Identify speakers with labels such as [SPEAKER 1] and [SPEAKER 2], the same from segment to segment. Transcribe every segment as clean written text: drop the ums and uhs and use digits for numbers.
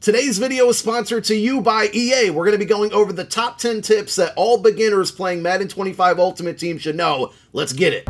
[SPEAKER 1] Today's video is sponsored to you by EA. We're going to be going over the top 10 tips that all beginners playing Madden 25 Ultimate Team should know. Let's get it.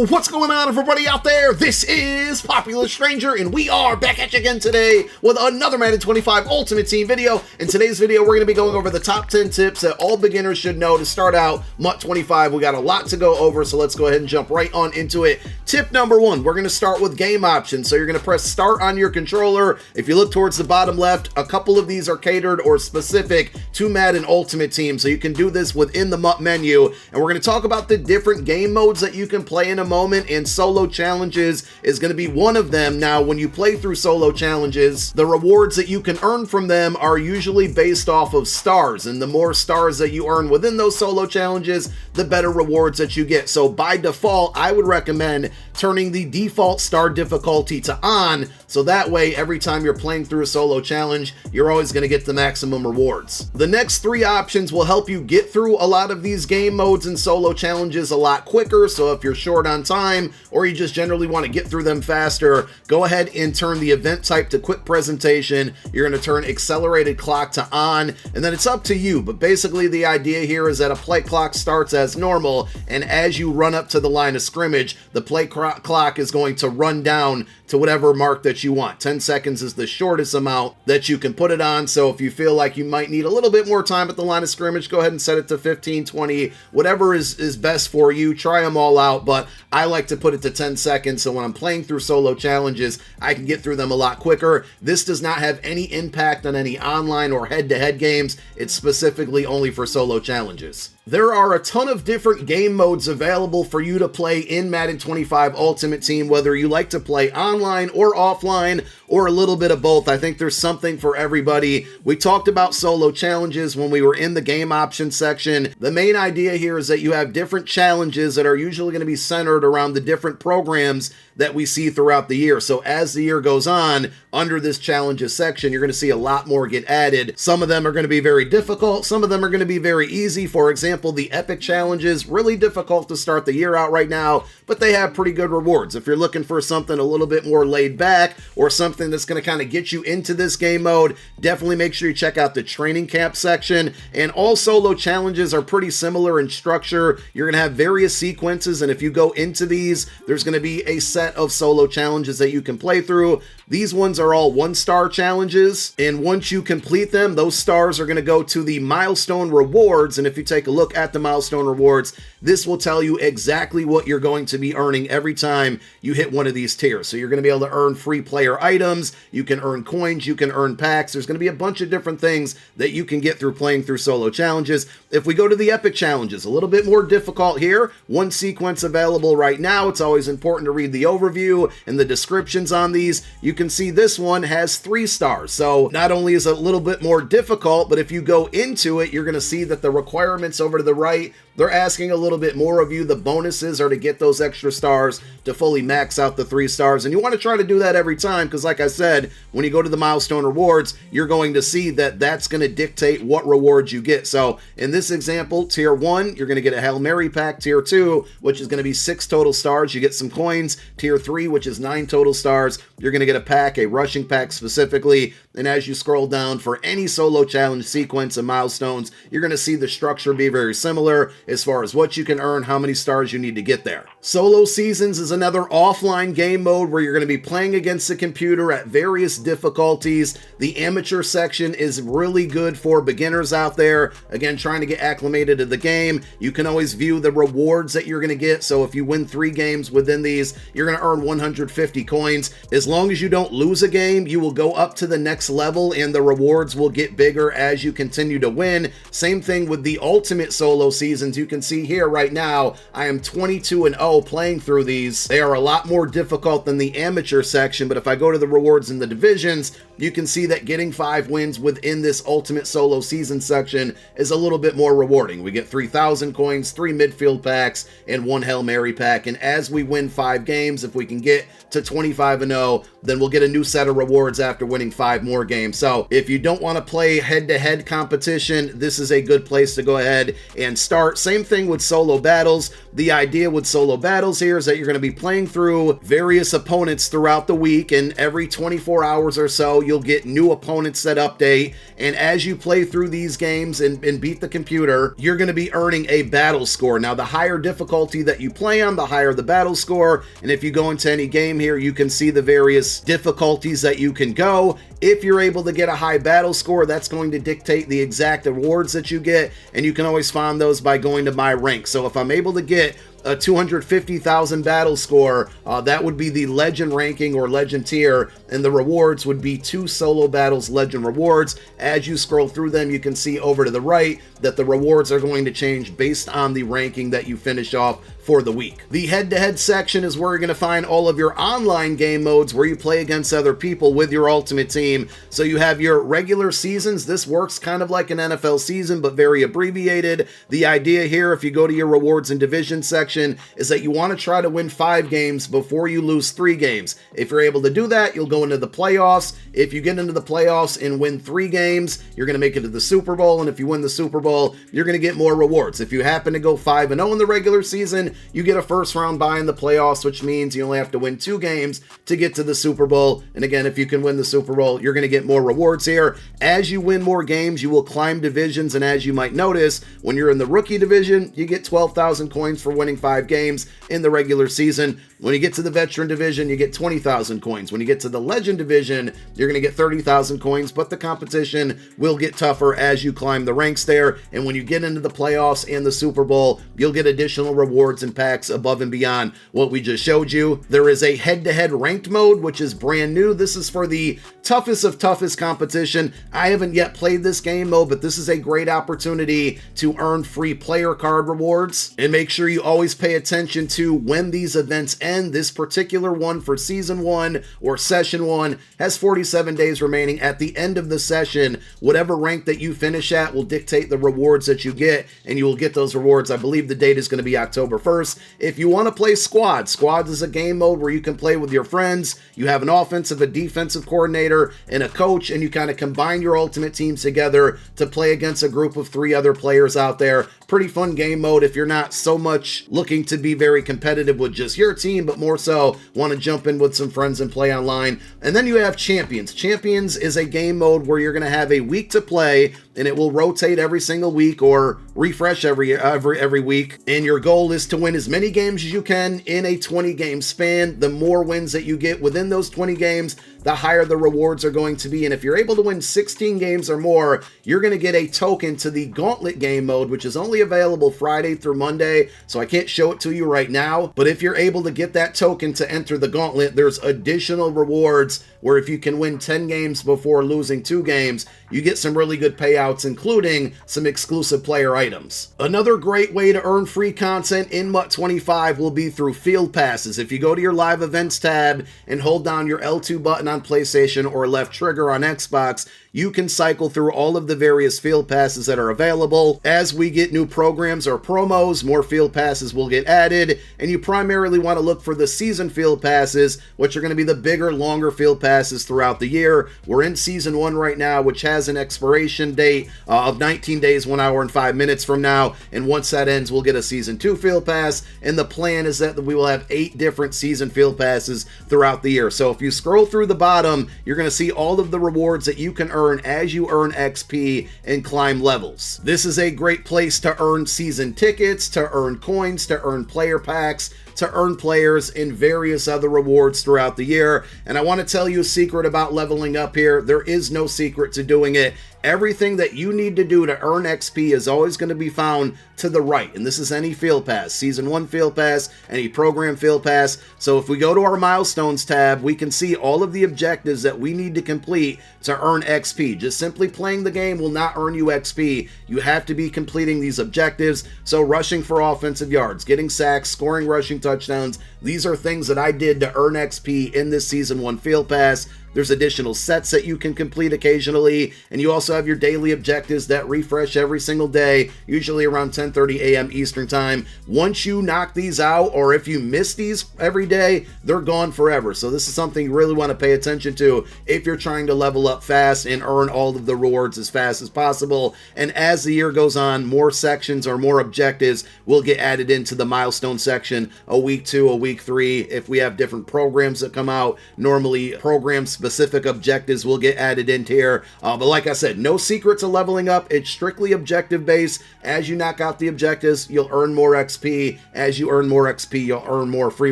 [SPEAKER 1] What's going on, everybody out there? This is Popular Stranger, and we are back at you again today with another Madden 25 Ultimate Team video. In today's video, we're going to be going over the top 10 tips that all beginners should know to start out MUT 25. We got a lot to go over, so let's go ahead and jump right on into it. Tip number one, we're going to start with game options. So you're going to press start on your controller. If you look towards the bottom left, a couple of these are catered or specific to Madden Ultimate Team, so you can do this within the MUT menu. And we're going to talk about the different game modes that you can play in a moment, and solo challenges is going to be one of them. Now, when you play through solo challenges, the rewards that you can earn from them are usually based off of stars, and the more stars that you earn within those solo challenges, the better rewards that you get. So by default, I would recommend turning the default star difficulty to on, so that way every time you're playing through a solo challenge, you're always going to get the maximum rewards. The next three options will help you get through a lot of these game modes and solo challenges a lot quicker. So if you're short on time or you just generally want to get through them faster, go ahead and turn the event type to quick presentation. You're going to turn accelerated clock to on, and then it's up to you. But basically the idea here is that a play clock starts as normal, and as you run up to the line of scrimmage, the play clock is going to run down to whatever mark that you want. 10 seconds is the shortest amount that you can put it on. So if you feel like you might need a little bit more time at the line of scrimmage, go ahead and set it to 15, 20, whatever is best for you. Try them all out, but I like to put it to 10 seconds. So when I'm playing through solo challenges, I can get through them a lot quicker. This does not have any impact on any online or head-to-head games. It's specifically only for solo challenges. There are a ton of different game modes available for you to play in Madden 25 Ultimate Team, whether you like to play online or offline or a little bit of both. I think there's something for everybody. We talked about solo challenges when we were in the game options section. The main idea here is that you have different challenges that are usually going to be centered around the different programs that we see throughout the year. So as the year goes on, under this challenges section, you're going to see a lot more get added. Some of them are going to be very difficult. Some of them are going to be very easy. For example, the epic challenges, really difficult to start the year out right now, but they have pretty good rewards. If you're looking for something a little bit more laid back or something that's going to kind of get you into this game mode, definitely make sure you check out the training camp section. And all solo challenges are pretty similar in structure. You're going to have various sequences, and if you go into these, there's going to be a set of solo challenges that you can play through. These ones are all 1-star challenges, and once you complete them, those stars are going to go to the milestone rewards. And if you take a look at the milestone rewards, this will tell you exactly what you're going to be earning every time you hit one of these tiers. So you're going to be able to earn free player items, you can earn coins, you can earn packs. There's going to be a bunch of different things that you can get through playing through solo challenges. If we go to the epic challenges, a little bit more difficult here. One sequence available right now. It's always important to read the overview and the descriptions on these. You can see this one has 3 stars. So not only is it a little bit more difficult, but if you go into it, you're going to see that the requirements over to the right, they're asking a little bit more of you. The bonuses are to get those extra stars to fully max out the 3 stars. And you want to try to do that every time, because like I said, when you go to the milestone rewards, you're going to see that that's going to dictate what rewards you get. So in this example, tier 1, you're going to get a Hail Mary pack. Tier 2, which is going to be 6 total stars, you get some coins. Tier 3, which is 9 total stars, you're going to get a pack, a rushing pack specifically. And as you scroll down for any solo challenge sequence and milestones, you're going to see the structure be very similar as far as what you can earn, how many stars you need to get there. Solo Seasons is another offline game mode where you're going to be playing against the computer at various difficulties. The amateur section is really good for beginners out there, again, trying to get acclimated to the game. You can always view the rewards that you're going to get. So if you win 3 games within these, you're going to earn 150 coins. As long as you don't lose a game, you will go up to the next level and the rewards will get bigger as you continue to win. Same thing with the ultimate solo seasons. You can see here right now, I am 22-0 playing through these. They are a lot more difficult than the amateur section, but if I go to the rewards in the divisions, you can see that getting 5 wins within this ultimate solo season section is a little bit more rewarding. We get 3,000 coins, 3 midfield packs, and 1 Hail Mary pack. And as we win 5 games, if we can get to 25-0, so, then we'll get a new set of rewards after winning 5 more games. So if you don't want to play head-to-head competition, this is a good place to go ahead and start. Same thing with solo battles. The idea with solo battles here is that you're going to be playing through various opponents throughout the week, and every 24 hours or so, you'll get new opponents that update. And as you play through these games and beat the computer, you're going to be earning a battle score. Now, the higher difficulty that you play on, the higher the battle score. And if you go into any game here, you can see the various difficulties that you can go. If you're able to get a high battle score, that's going to dictate the exact awards that you get, and you can always find those by going to my rank. So if I'm able to get a 250,000 battle score, that would be the legend ranking or legend tier, and the rewards would be 2 solo battles legend rewards. As you scroll through them, you can see over to the right that the rewards are going to change based on the ranking that you finish off for the week. The head-to-head section is where you're going to find all of your online game modes where you play against other people with your ultimate team. So you have your regular seasons. This works kind of like an NFL season, but very abbreviated. The idea here, if you go to your rewards and division section, is that you want to try to win 5 games before you lose 3 games. If you're able to do that, you'll go into the playoffs. If you get into the playoffs and win 3 games, you're going to make it to the Super Bowl. And if you win the Super Bowl, you're going to get more rewards. If you happen to go 5-0 in the regular season, you get a first round bye in the playoffs, which means you only have to win 2 games to get to the Super Bowl. And again, if you can win the Super Bowl, you're going to get more rewards here. As you win more games, you will climb divisions. And as you might notice, when you're in the rookie division, you get 12,000 coins for winning 5 games in the regular season. When you get to the veteran division, you get 20,000 coins. When you get to the legend division, you're going to get 30,000 coins, but the competition will get tougher as you climb the ranks there. And when you get into the playoffs and the Super Bowl, you'll get additional rewards and packs above and beyond what we just showed you. There is a head-to-head ranked mode, which is brand new. This is for the toughest of toughest competition. I haven't yet played this game mode, but this is a great opportunity to earn free player card rewards. And make sure you always pay attention to when these events end. This particular one for season 1 or session 1 has 47 days remaining. At the end of the session, whatever rank that you finish at will dictate the rewards that you get, and you will get those rewards. I believe the date is going to be October 1st. If you want to play Squads is a game mode where you can play with your friends. You have an offensive, a defensive coordinator, and a coach, and you kind of combine your ultimate teams together to play against a group of 3 other players out there. Pretty fun game mode if you're not so much looking to be very competitive with just your team, but more so want to jump in with some friends and play online. And then you have Champions. Champions is a game mode where you're going to have a week to play, and it will rotate every single week or refresh every week. And your goal is to win as many games as you can in a 20-game span. The more wins that you get within those 20 games, the higher the rewards are going to be. And if you're able to win 16 games or more, you're going to get a token to the Gauntlet game mode, which is only available Friday through Monday, so I can't show it to you right now. But if you're able to get that token to enter the Gauntlet, there's additional rewards where if you can win 10 games before losing 2 games, you get some really good payouts, including some exclusive player items. Another great way to earn free content in MUT 25 will be through field passes. If you go to your live events tab and hold down your L2 button on PlayStation or left trigger on Xbox, you can cycle through all of the various field passes that are available. As we get new programs or promos, more field passes will get added, and you primarily want to look for the season field passes, which are going to be the bigger, longer field passes throughout the year. We're in season 1 right now, which has an expiration date of 19 days, 1 hour and 5 minutes from now, and once that ends, we'll get a season 2 field pass, and the plan is that we will have 8 different season field passes throughout the year. So if you scroll through the bottom, you're going to see all of the rewards that you can earn as you earn XP and climb levels. This is a great place to earn season tickets, to earn coins, to earn player packs, to earn players, and various other rewards throughout the year. And I want to tell you a secret about leveling up here. There is no secret to doing it. Everything that you need to do to earn XP is always going to be found to the right. And this is any field pass, season 1 field pass, any program field pass. So if we go to our milestones tab, we can see all of the objectives that we need to complete to earn XP. Just simply playing the game will not earn you XP. You have to be completing these objectives. So rushing for offensive yards, getting sacks, scoring rushing touchdowns. These are things that I did to earn XP in this season 1 field pass. There's additional sets that you can complete occasionally, and you also have your daily objectives that refresh every single day, usually around 10:30 a.m. Eastern time. Once you knock these out, or if you miss these every day, they're gone forever. So this is something you really want to pay attention to if you're trying to level up fast and earn all of the rewards as fast as possible. And as the year goes on, more sections or more objectives will get added into the milestone section, a week 2, a week 3. If we have different programs that come out, normally program specific objectives will get added into here. But like I said, no secret to leveling up. It's strictly objective based. As you knock out the objectives, you'll earn more XP. As you earn more XP, you'll earn more free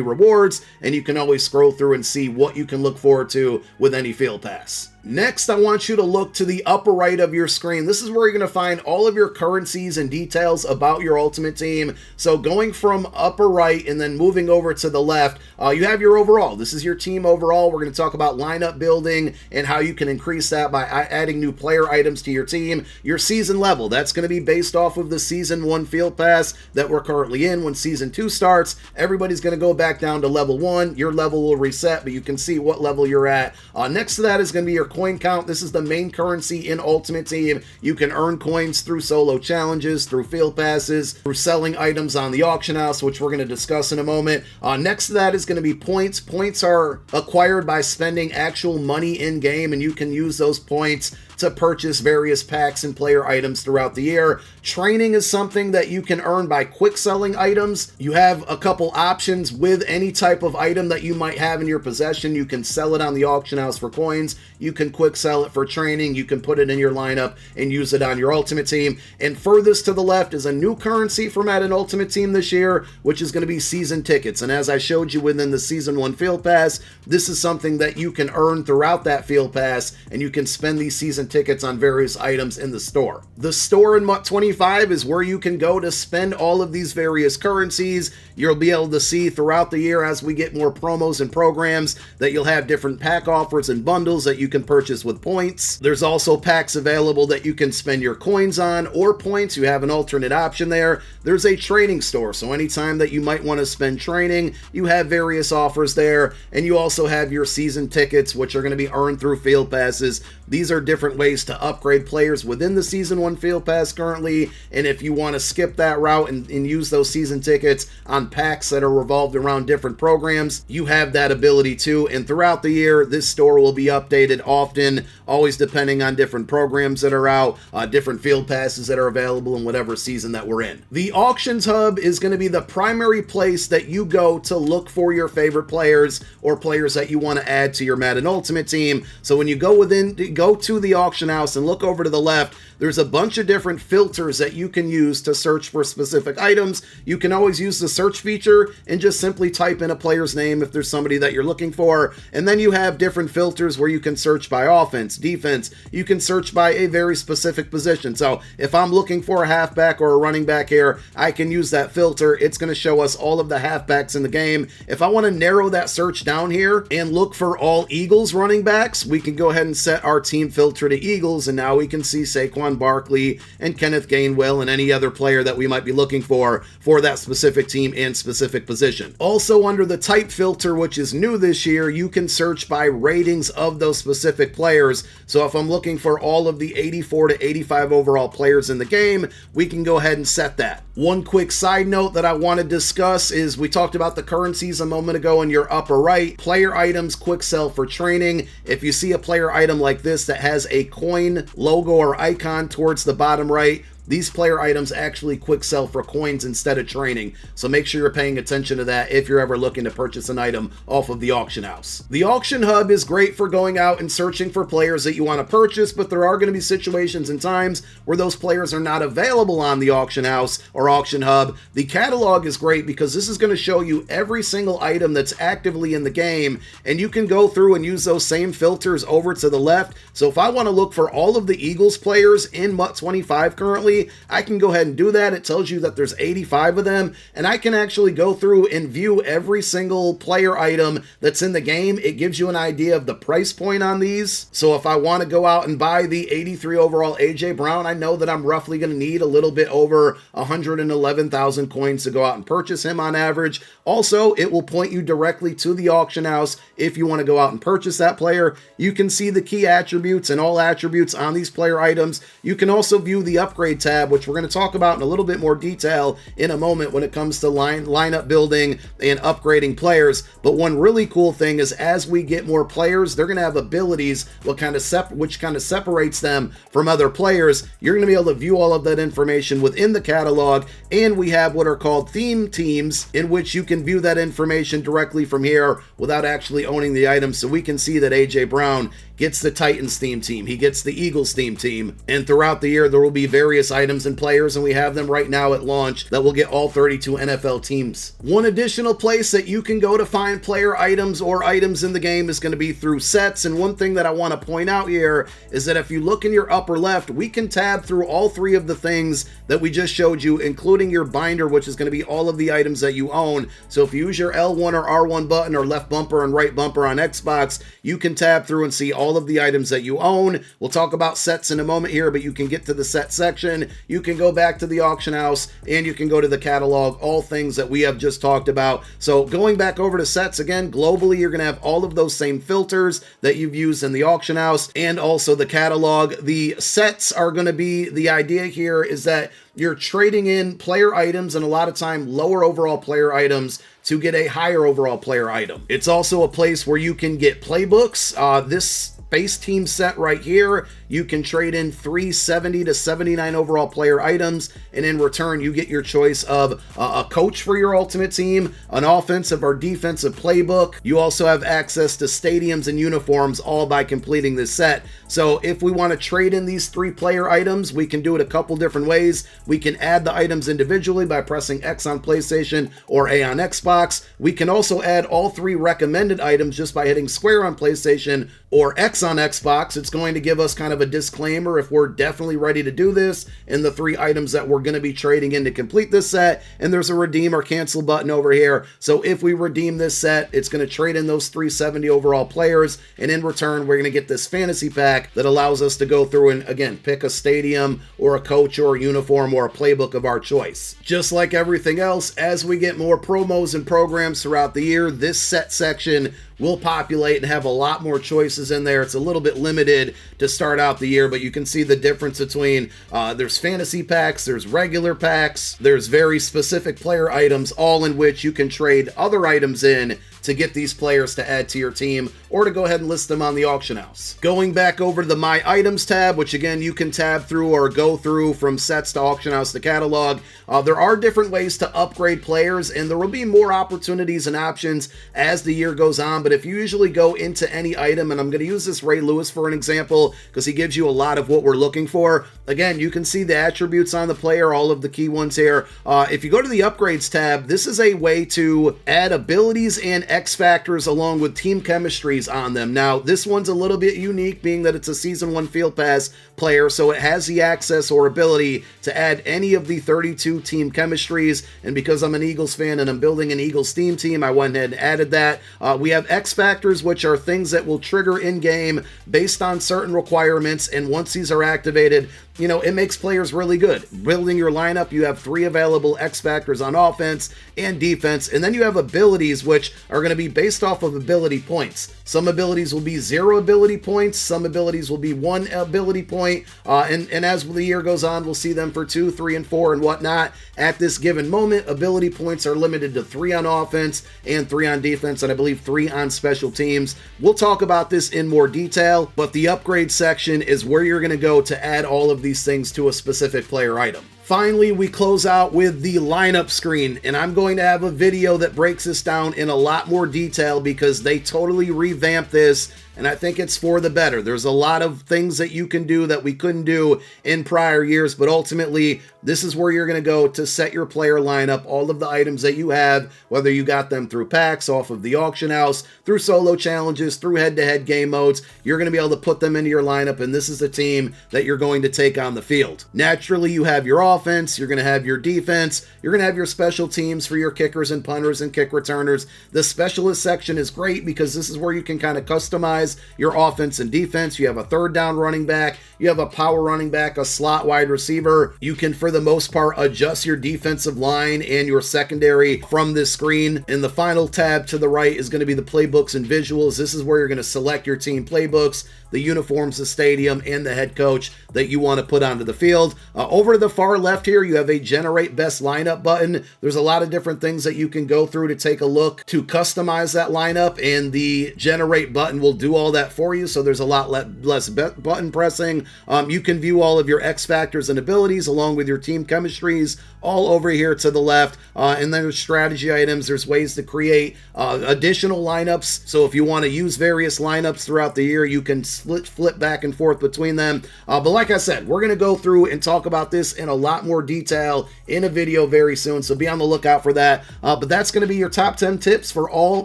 [SPEAKER 1] rewards, and you can always scroll through and see what you can look forward to with any field pass. Next, I want you to look to the upper right of your screen. This is where you're going to find all of your currencies and details about your Ultimate Team. So going from upper right and then moving over to the left, you have your overall. This is your team overall. We're going to talk about lineup building and how you can increase that by adding new player items to your team. Your season level, that's going to be based off of the Season 1 Field Pass that we're currently in. When Season 2 starts, everybody's going to go back down to level 1. Your level will reset, but you can see what level you're at. Next to that is going to be your coin count. This is the main currency in Ultimate Team. You can earn coins through solo challenges, through field passes, through selling items on the auction house, which we're going to discuss in a moment. Next to that is going to be points. Points are acquired by spending actual money in game, and you can use those points to purchase various packs and player items throughout the year. Training is something that you can earn by quick selling items. You have a couple options with any type of item that you might have in your possession. You can sell it on the auction house for coins. You can quick sell it for training. You can put it in your lineup and use it on your Ultimate Team. And furthest to the left is a new currency for Madden Ultimate Team this year, which is going to be season tickets. And as I showed you within the Season 1 Field Pass, this is something that you can earn throughout that Field Pass, and you can spend these season tickets on various items in the store. The store in MUT 25 is where you can go to spend all of these various currencies. You'll be able to see throughout the year as we get more promos and programs that you'll have different pack offers and bundles that you can purchase with points. There's also packs available that you can spend your coins on or points. You have an alternate option there. There's a trading store, so anytime that you might want to spend training, you have various offers there. And you also have your season tickets, which are going to be earned through field passes. These are different ways to upgrade players within the Season 1 Field Pass currently, and if you want to skip that route and use those season tickets on packs that are revolved around different programs, you have that ability too. And throughout the year, this store will be updated often, always depending on different programs that are out, different field passes that are available in whatever season that we're in. The Auctions Hub is going to be the primary place that you go to look for your favorite players or players that you want to add to your Madden Ultimate Team. So when you go to the auction house and look over to the left, there's a bunch of different filters that you can use to search for specific items. You can always use the search feature and just simply type in a player's name if there's somebody that you're looking for. And then you have different filters where you can search by offense, defense. You can search by a very specific position. So if I'm looking for a halfback or a running back here, I can use that filter. It's going to show us all of the halfbacks in the game. If I want to narrow that search down here and look for all Eagles running backs, we can go ahead and set our team filter to Eagles, and now we can see Saquon Barkley and Kenneth Gainwell and any other player that we might be looking for that specific team and specific position. Also under the type filter, which is new this year, you can search by ratings of those specific players. So if I'm looking for all of the 84 to 85 overall players in the game, we can go ahead and set that. One quick side note that I want to discuss is we talked about the currencies a moment ago in your upper right. Player items, quick sell for training. If you see a player item like this that has a coin logo or icon towards the bottom right, these player items actually quick sell for coins instead of training, so make sure you're paying attention to that if you're ever looking to purchase an item off of the auction house. The auction hub is great for going out and searching for players that you want to purchase, but there are going to be situations and times where those players are not available on the auction house or auction hub. The catalog is great because this is going to show you every single item that's actively in the game, and you can go through and use those same filters over to the left. So if I want to look for all of the Eagles players in MUT 25 currently, me, I can go ahead and do that. It tells you that there's 85 of them, and I can actually go through and view every single player item that's in the game. It gives you an idea of the price point on these. So if I want to go out and buy the 83 overall AJ Brown, I know that I'm roughly going to need a little bit over 111,000 coins to go out and purchase him on average. Also, it will point you directly to the auction house if you want to go out and purchase that player. You can see the key attributes and all attributes on these player items. You can also view the upgrade tab, which we're going to talk about in a little bit more detail in a moment when it comes to lineup building and upgrading players. But one really cool thing is as we get more players, they're going to have abilities which kind of separates them from other players. You're going to be able to view all of that information within the catalog, and we have what are called theme teams in which you can view that information directly from here without actually owning the item. So we can see that AJ Brown gets the Titans theme team, he gets the Eagles theme team, and throughout the year there will be various items and players, and we have them right now at launch that will get all 32 NFL teams. One additional place that you can go to find player items or items in the game is going to be through sets, and one thing that I want to point out here is that if you look in your upper left, we can tab through all three of the things that we just showed you, including your binder, which is going to be all of the items that you own. So if you use your L1 or R1 button or left bumper and right bumper on Xbox, you can tab through and see all of the items that you own. We'll talk about sets in a moment here, but you can get to the set section, you can go back to the auction house, and you can go to the catalog, all things that we have just talked about. So going back over to sets again, globally, you're going to have all of those same filters that you've used in the auction house and also the catalog. The sets are going to be, the idea here is that you're trading in player items and a lot of time lower overall player items to get a higher overall player item. It's also a place where you can get playbooks. This base team set right here, you can trade in 370 to 79 overall player items, and in return you get your choice of a coach for your ultimate team, an offensive or defensive playbook. You also have access to stadiums and uniforms, all by completing this set. So if we want to trade in these 3 player items, we can do it a couple different ways. We can add the items individually by pressing X on PlayStation or A on Xbox. We can also add all 3 recommended items just by hitting square on PlayStation or X on Xbox. It's going to give us kind of a disclaimer if we're definitely ready to do this and the 3 items that we're going to be trading in to complete this set. And there's a redeem or cancel button over here. So if we redeem this set, it's going to trade in those 370 overall players, and in return we're going to get this fantasy pack that allows us to go through and again pick a stadium or a coach or a uniform or a playbook of our choice. Just like everything else, as we get more promos and programs throughout the year, this set section will populate and have a lot more choices in there. It's a little bit limited to start out the year, but you can see the difference between there's fantasy packs, there's regular packs, there's very specific player items, all in which you can trade other items in to get these players to add to your team or to go ahead and list them on the auction house. Going back over to the My Items tab, which again you can tab through or go through from sets to auction house to catalog. There are different ways to upgrade players, and there will be more opportunities and options as the year goes on. But if you usually go into any item, and I'm going to use this Ray Lewis for an example because he gives you a lot of what we're looking for. Again, you can see the attributes on the player, all of the key ones here. If you go to the upgrades tab, this is a way to add abilities and X factors along with team chemistries on them. Now, this one's a little bit unique, being that it's a Season 1 Field Pass player, so it has the access or ability to add any of the 32 team chemistries, and because I'm an Eagles fan and I'm building an Eagles theme team, I went ahead and added that. We have X factors, which are things that will trigger in-game based on certain requirements, and once these are activated, you know, it makes players really good. Building your lineup, you have 3 available X factors on offense and defense, and then you have abilities, which are going to be based off of ability points. Some abilities will be 0 ability points, some abilities will be 1 ability point, and as the year goes on, we'll see them for 2, 3, and 4 and whatnot. At this given moment, ability points are limited to 3 on offense and 3 on defense, and I believe 3 on special teams. We'll talk about this in more detail, but the upgrade section is where you're going to go to add all of these things to a specific player item. finally, we close out with the lineup screen, and I'm going to have a video that breaks this down in a lot more detail because they totally revamped this, and I think it's for the better. There's a lot of things that you can do that we couldn't do in prior years, but ultimately, this is where you're going to go to set your player lineup, all of the items that you have, whether you got them through packs, off of the auction house, through solo challenges, through head-to-head game modes. You're going to be able to put them into your lineup, and this is the team that you're going to take on the field. Naturally, you have your offense, you're going to have your defense, you're going to have your special teams for your kickers and punters and kick returners. The specialist section is great because this is where you can kind of customize your offense and defense. You have a third down running back, you have a power running back, a slot wide receiver. You can, for the most part, adjust your defensive line and your secondary from this screen. And the final tab to the right is going to be the playbooks and visuals. This is where you're going to select your team playbooks, the uniforms, the stadium, and the head coach that you want to put onto the field. Over to the far left here, you have a generate best lineup button. There's a lot of different things that you can go through to take a look to customize that lineup, and the generate button will do all that for you. So there's a lot less button pressing. You can view all of your X factors and abilities along with your team chemistries all over here to the left. And then there's strategy items. There's ways to create additional lineups. So if you want to use various lineups throughout the year, you can flip back and forth between them. But like I said, we're going to go through and talk about this in a lot more detail in a video very soon. So be on the lookout for that. But that's going to be your top 10 tips for all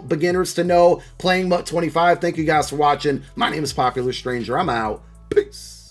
[SPEAKER 1] beginners to know playing MUT 25. Thank you guys for watching. My name is Popular Stranger. I'm out. Peace.